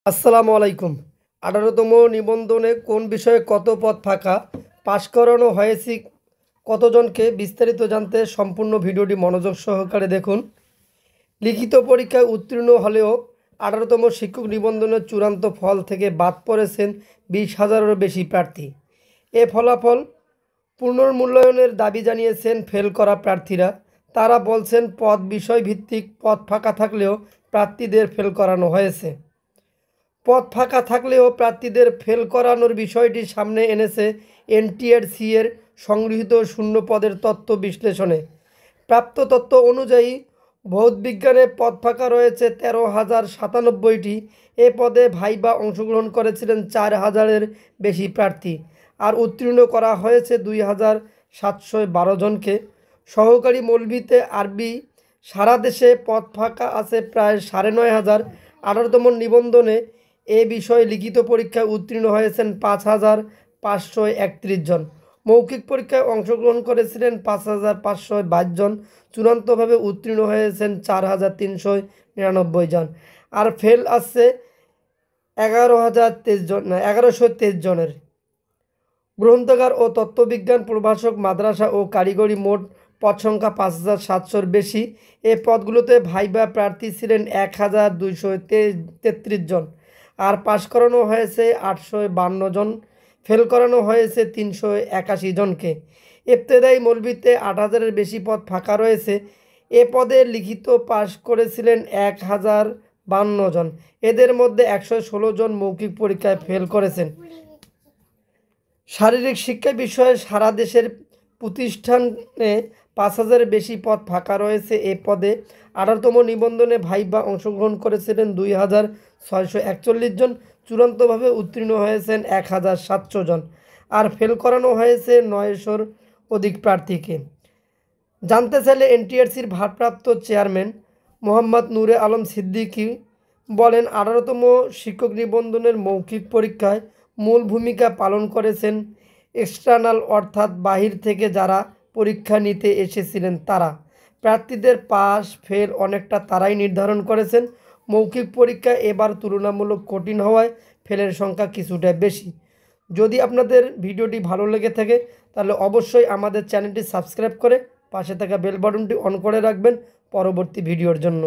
আসসালামু আলাইকুম। 18তম নিবন্ধনে কোন বিষয়ে কত পদ ফাঁকা, পাশ করানো হয়েছে কতজনকে, বিস্তারিত জানতে সম্পূর্ণ ভিডিওটি মনোযোগ সহকারে দেখুন। লিখিত পরীক্ষায় উত্তীর্ণ হলেও 18তম শিক্ষক নিবন্ধনের চূড়ান্ত ফল থেকে বাদ পড়েছেন 20,000-এরও বেশি প্রার্থী। এ ফলাফল পুনর্মূল্যায়নের দাবি জানিয়েছেন ফেল করা প্রার্থীরা। তারা বলছেন পদ বিষয়ভিত্তিক পদ ফাঁকা থাকলেও প্রার্থীদের ফেল করানো হয়েছে। পদ ফাঁকা থাকলেও প্রার্থীদের ফেল করানোর বিষয়টি সামনে এনেছে এনটিআরসি এর সংগৃহীত শূন্য পদের তথ্য বিশ্লেষণে। প্রাপ্ত তথ্য অনুযায়ী ভৌতবিজ্ঞানে পদ ফাঁকা রয়েছে 13,097টি। এ পদে ভাইবা অংশগ্রহণ করেছিলেন 4,000-এর বেশি প্রার্থী, আর উত্তীর্ণ করা হয়েছে 2,712 জনকে। সহকারী মৌলভিতে আরবি সারা দেশে পদ ফাঁকা আছে প্রায় 9,500। 18তম নিবন্ধনে এ বিষয়ে লিখিত পরীক্ষায় উত্তীর্ণ হয়েছেন 5,531 জন। মৌখিক পরীক্ষায় অংশগ্রহণ করেছিলেন 5,522 জন। চূড়ান্তভাবে উত্তীর্ণ হয়েছেন 4,399 জন, আর ফেল আসছে 1123 জনের। গ্রন্থাগার ও তত্ত্ববিজ্ঞান প্রভাষক, মাদ্রাসা ও কারিগরি মোট পদ সংখ্যা 5,700-র বেশি। এ পদগুলোতে ভাইবা প্রার্থী ছিলেন 1,233 জন, আর পাশ করানো হয়েছে 852 জন, ফেল করানো হয়েছে 381 জনকে। ইবতেদায়ী মৌলভিতে 8,000-এর বেশি পদ ফাঁকা রয়েছে। এ পদে লিখিত পাশ করেছিলেন 1,052 জন। এদের মধ্যে 116 জন মৌখিক পরীক্ষায় ফেল করেছেন। শারীরিক শিক্ষা বিষয়ে সারা দেশের প্রতিষ্ঠানে 5,000-এর বেশি পদ ফাঁকা রয়েছে। এ পদে 18তম নিবন্ধনে ভাইবা অংশগ্রহণ করেছিলেন 2,641 জন। চূড়ান্তভাবে উত্তীর্ণ হয়েছেন 1,700 জন, আর ফেল করানো হয়েছে 900-র অধিক প্রার্থীকে। জানতে চাইলে এনটিআরসির ভারপ্রাপ্ত চেয়ারম্যান মোহাম্মদ নূরে আলম সিদ্দিকী বলেন, 18তম শিক্ষক নিবন্ধনের মৌখিক পরীক্ষায় মূল ভূমিকা পালন করেছেন এক্সটার্নাল, অর্থাৎ বাহির থেকে যারা পরীক্ষা নিতে এসেছিলেন তারা। প্রার্থীদের পাস ফেল অনেকটা তারাই নির্ধারণ করেছেন। মৌখিক পরীক্ষা এবার তুলনামূলক কঠিন হওয়ায় ফেলের সংখ্যা কিছুটা বেশি। যদি আপনাদের ভিডিওটি ভালো লেগে থাকে তাহলে অবশ্যই আমাদের চ্যানেলটি সাবস্ক্রাইব করে পাশে থাকা বেল বাটনটি অন করে রাখবেন পরবর্তী ভিডিওর জন্য।